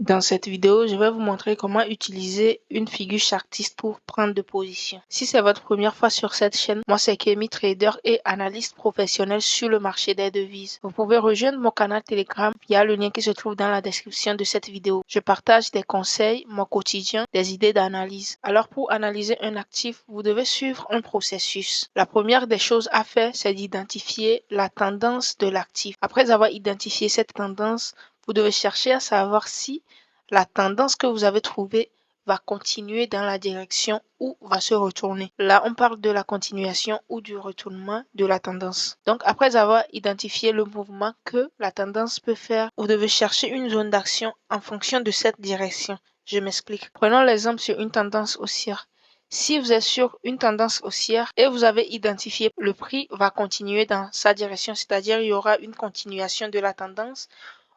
Dans cette vidéo, je vais vous montrer comment utiliser une figure chartiste pour prendre de position. Si c'est votre première fois sur cette chaîne, moi c'est Kemi, trader et analyste professionnel sur le marché des devises. Vous pouvez rejoindre mon canal Telegram via le lien qui se trouve dans la description de cette vidéo. Je partage des conseils, mon quotidien, des idées d'analyse. Alors pour analyser un actif, vous devez suivre un processus. La première des choses à faire, c'est d'identifier la tendance de l'actif. Après avoir identifié cette tendance, vous devez chercher à savoir si la tendance que vous avez trouvée va continuer dans la direction ou va se retourner. Là, on parle de la continuation ou du retournement de la tendance. Donc, après avoir identifié le mouvement que la tendance peut faire, vous devez chercher une zone d'action en fonction de cette direction. Je m'explique. Prenons l'exemple sur une tendance haussière. Si vous êtes sur une tendance haussière et vous avez identifié le prix va continuer dans sa direction, c'est-à-dire il y aura une continuation de la tendance,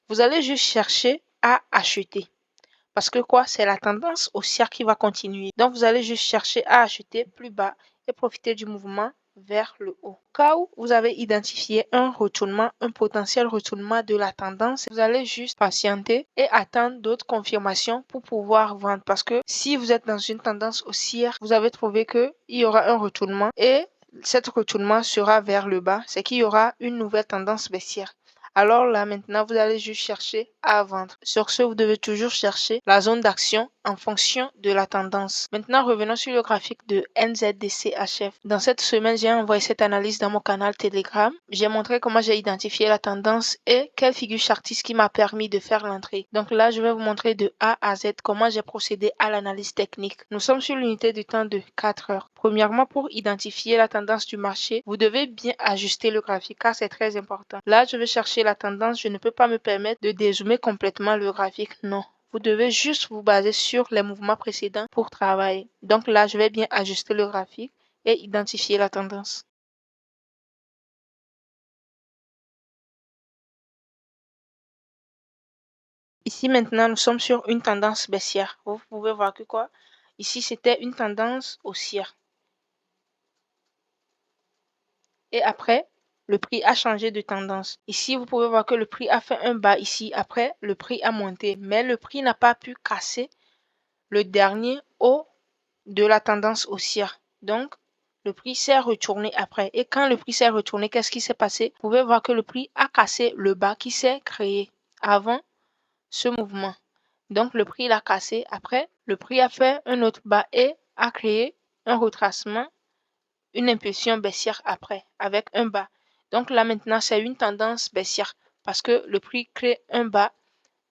vous allez juste chercher à acheter. Parce que quoi? C'est la tendance haussière qui va continuer. Donc, vous allez juste chercher à acheter plus bas et profiter du mouvement vers le haut. Au cas où vous avez identifié un retournement, un potentiel retournement de la tendance, vous allez juste patienter et attendre d'autres confirmations pour pouvoir vendre. Parce que si vous êtes dans une tendance haussière, vous avez trouvé qu'il y aura un retournement et cet retournement sera vers le bas, c'est qu'il y aura une nouvelle tendance baissière. Alors là, maintenant, vous allez juste chercher à vendre. Sur ce, vous devez toujours chercher la zone d'action en fonction de la tendance. Maintenant, revenons sur le graphique de NZDCHF. Dans cette semaine, j'ai envoyé cette analyse dans mon canal Telegram. J'ai montré comment j'ai identifié la tendance et quelle figure chartiste qui m'a permis de faire l'entrée. Donc là, je vais vous montrer de A à Z comment j'ai procédé à l'analyse technique. Nous sommes sur l'unité du temps de 4 heures. Premièrement, pour identifier la tendance du marché, vous devez bien ajuster le graphique car c'est très important. Là, je vais chercher la tendance. Je ne peux pas me permettre de dézoomer complètement le graphique. Non. Vous devez juste vous baser sur les mouvements précédents pour travailler. Donc là, je vais bien ajuster le graphique et identifier la tendance. Ici maintenant, nous sommes sur une tendance baissière. Vous pouvez voir que quoi? Ici, c'était une tendance haussière. Et après, le prix a changé de tendance. Ici, vous pouvez voir que le prix a fait un bas ici. Après, le prix a monté. Mais le prix n'a pas pu casser le dernier haut de la tendance haussière. Donc, le prix s'est retourné après. Et quand le prix s'est retourné, qu'est-ce qui s'est passé? Vous pouvez voir que le prix a cassé le bas qui s'est créé avant ce mouvement. Donc, le prix l'a cassé. Après, le prix a fait un autre bas et a créé un retracement, une impulsion baissière après, avec un bas. Donc là, maintenant, c'est une tendance baissière parce que le prix crée un bas,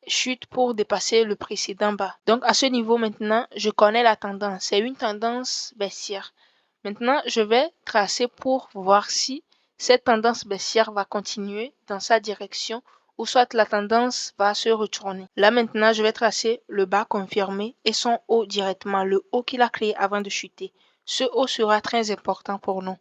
chute pour dépasser le précédent bas. Donc à ce niveau maintenant, je connais la tendance. C'est une tendance baissière. Maintenant, je vais tracer pour voir si cette tendance baissière va continuer dans sa direction ou soit la tendance va se retourner. Là maintenant, je vais tracer le bas confirmé et son haut directement, le haut qu'il a créé avant de chuter. Ce haut sera très important pour nous.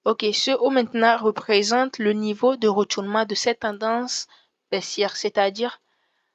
Ok, ce haut maintenant représente le niveau de retournement de cette tendance baissière, c'est-à-dire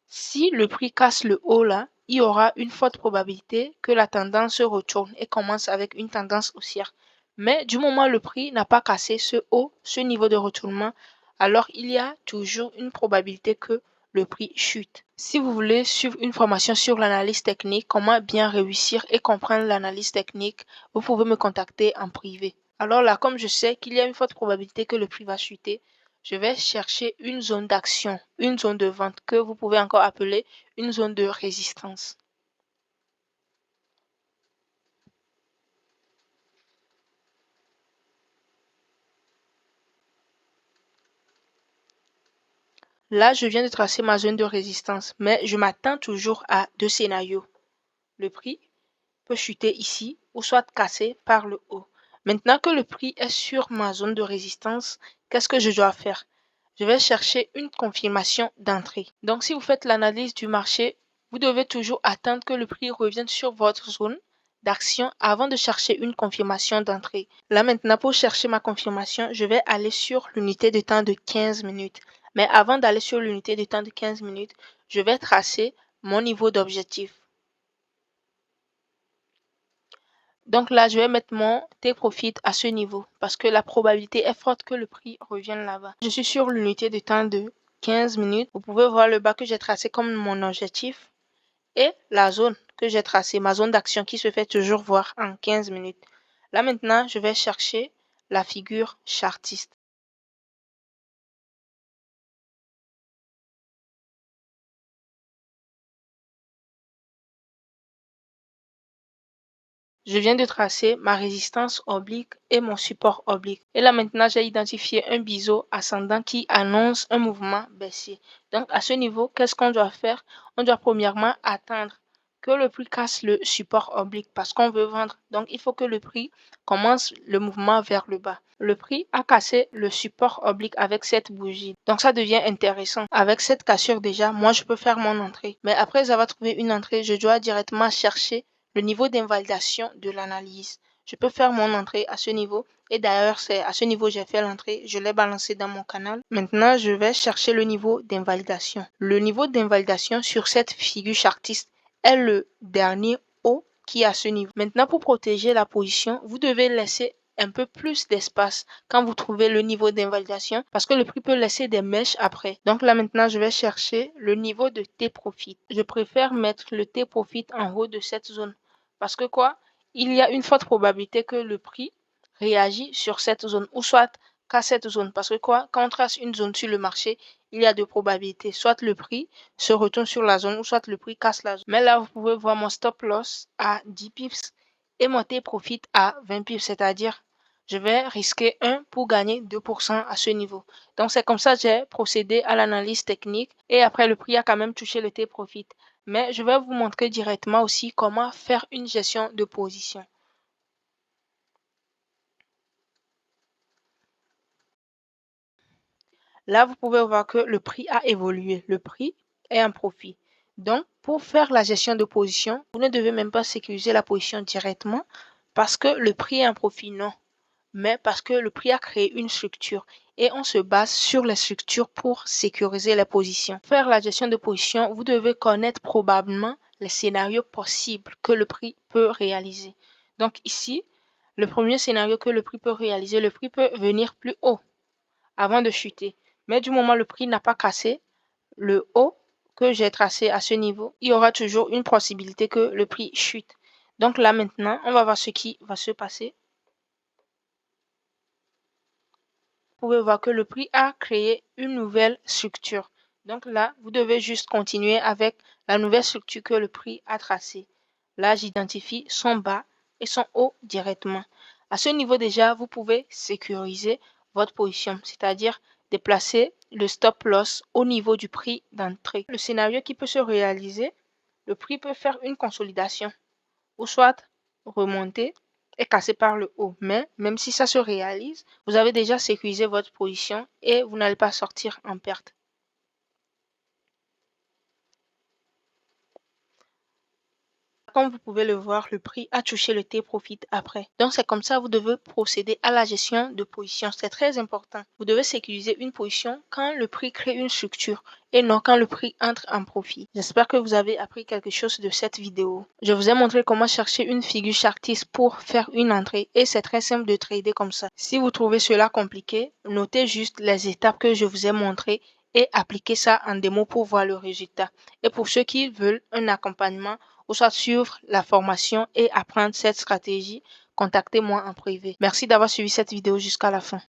si le prix casse le haut là, il y aura une forte probabilité que la tendance se retourne et commence avec une tendance haussière. Mais du moment où le prix n'a pas cassé ce haut, ce niveau de retournement, alors il y a toujours une probabilité que le prix chute. Si vous voulez suivre une formation sur l'analyse technique, comment bien réussir et comprendre l'analyse technique, vous pouvez me contacter en privé. Alors là, comme je sais qu'il y a une forte probabilité que le prix va chuter, je vais chercher une zone d'action, une zone de vente que vous pouvez encore appeler une zone de résistance. Là, je viens de tracer ma zone de résistance, mais je m'attends toujours à deux scénarios. Le prix peut chuter ici ou soit casser par le haut. Maintenant que le prix est sur ma zone de résistance, qu'est-ce que je dois faire? Je vais chercher une confirmation d'entrée. Donc, si vous faites l'analyse du marché, vous devez toujours attendre que le prix revienne sur votre zone d'action avant de chercher une confirmation d'entrée. Là maintenant, pour chercher ma confirmation, je vais aller sur l'unité de temps de 15 minutes. Mais avant d'aller sur l'unité de temps de 15 minutes, je vais tracer mon niveau d'objectif. Donc là, je vais mettre mon take profit à ce niveau parce que la probabilité est forte que le prix revienne là-bas. Je suis sur l'unité de temps de 15 minutes. Vous pouvez voir le bas que j'ai tracé comme mon objectif et la zone que j'ai tracée, ma zone d'action qui se fait toujours voir en 15 minutes. Là maintenant, je vais chercher la figure chartiste. Je viens de tracer ma résistance oblique et mon support oblique. Et là maintenant, j'ai identifié un biseau ascendant qui annonce un mouvement baissier. Donc à ce niveau, qu'est-ce qu'on doit faire? On doit premièrement attendre que le prix casse le support oblique parce qu'on veut vendre. Donc il faut que le prix commence le mouvement vers le bas. Le prix a cassé le support oblique avec cette bougie. Donc ça devient intéressant. Avec cette cassure déjà, moi je peux faire mon entrée. Mais après avoir trouvé une entrée, je dois directement chercher le niveau d'invalidation de l'analyse. Je peux faire mon entrée à ce niveau et d'ailleurs c'est à ce niveau que j'ai fait l'entrée, je l'ai balancé dans mon canal. Maintenant je vais chercher le niveau d'invalidation. Le niveau d'invalidation sur cette figure chartiste est le dernier haut qui est à ce niveau. Maintenant pour protéger la position, vous devez laisser un peu plus d'espace quand vous trouvez le niveau d'invalidation parce que le prix peut laisser des mèches après. Donc là maintenant je vais chercher le niveau de T-profit. Je préfère mettre le T-profit en haut de cette zone parce que quoi? Il y a une forte probabilité que le prix réagit sur cette zone ou soit qu'à cette zone. Parce que quoi? Quand on trace une zone sur le marché, il y a deux probabilités. Soit le prix se retourne sur la zone ou soit le prix casse la zone. Mais là, vous pouvez voir mon stop loss à 10 pips et mon T-profit à 20 pips, c'est-à-dire je vais risquer 1 pour gagner 2% à ce niveau. Donc c'est comme ça que j'ai procédé à l'analyse technique et après le prix a quand même touché le T-profit. Mais je vais vous montrer directement aussi comment faire une gestion de position. Là, vous pouvez voir que le prix a évolué. Le prix est en profit. Donc, pour faire la gestion de position, vous ne devez même pas sécuriser la position directement parce que le prix est en profit, non. Mais parce que le prix a créé une structure et on se base sur les structures pour sécuriser les positions. Pour faire la gestion de position, vous devez connaître probablement les scénarios possibles que le prix peut réaliser. Donc ici, le premier scénario que le prix peut réaliser, le prix peut venir plus haut avant de chuter. Mais du moment où le prix n'a pas cassé le haut que j'ai tracé à ce niveau, il y aura toujours une possibilité que le prix chute. Donc là maintenant, on va voir ce qui va se passer. Vous pouvez voir que le prix a créé une nouvelle structure. Donc là, vous devez juste continuer avec la nouvelle structure que le prix a tracée. Là, j'identifie son bas et son haut directement. À ce niveau déjà, vous pouvez sécuriser votre position, c'est-à-dire déplacer le stop loss au niveau du prix d'entrée. Le scénario qui peut se réaliser, le prix peut faire une consolidation ou soit remonter et casser par le haut. Mais même si ça se réalise, vous avez déjà sécurisé votre position et vous n'allez pas sortir en perte. Comme vous pouvez le voir, le prix a touché le T-profit après. Donc c'est comme ça que vous devez procéder à la gestion de position. C'est très important. Vous devez sécuriser une position quand le prix crée une structure et non quand le prix entre en profit. J'espère que vous avez appris quelque chose de cette vidéo. Je vous ai montré comment chercher une figure chartiste pour faire une entrée et c'est très simple de trader comme ça. Si vous trouvez cela compliqué, notez juste les étapes que je vous ai montrées et appliquez ça en démo pour voir le résultat. Et pour ceux qui veulent un accompagnement ou soit suivre la formation et apprendre cette stratégie, contactez-moi en privé. Merci d'avoir suivi cette vidéo jusqu'à la fin.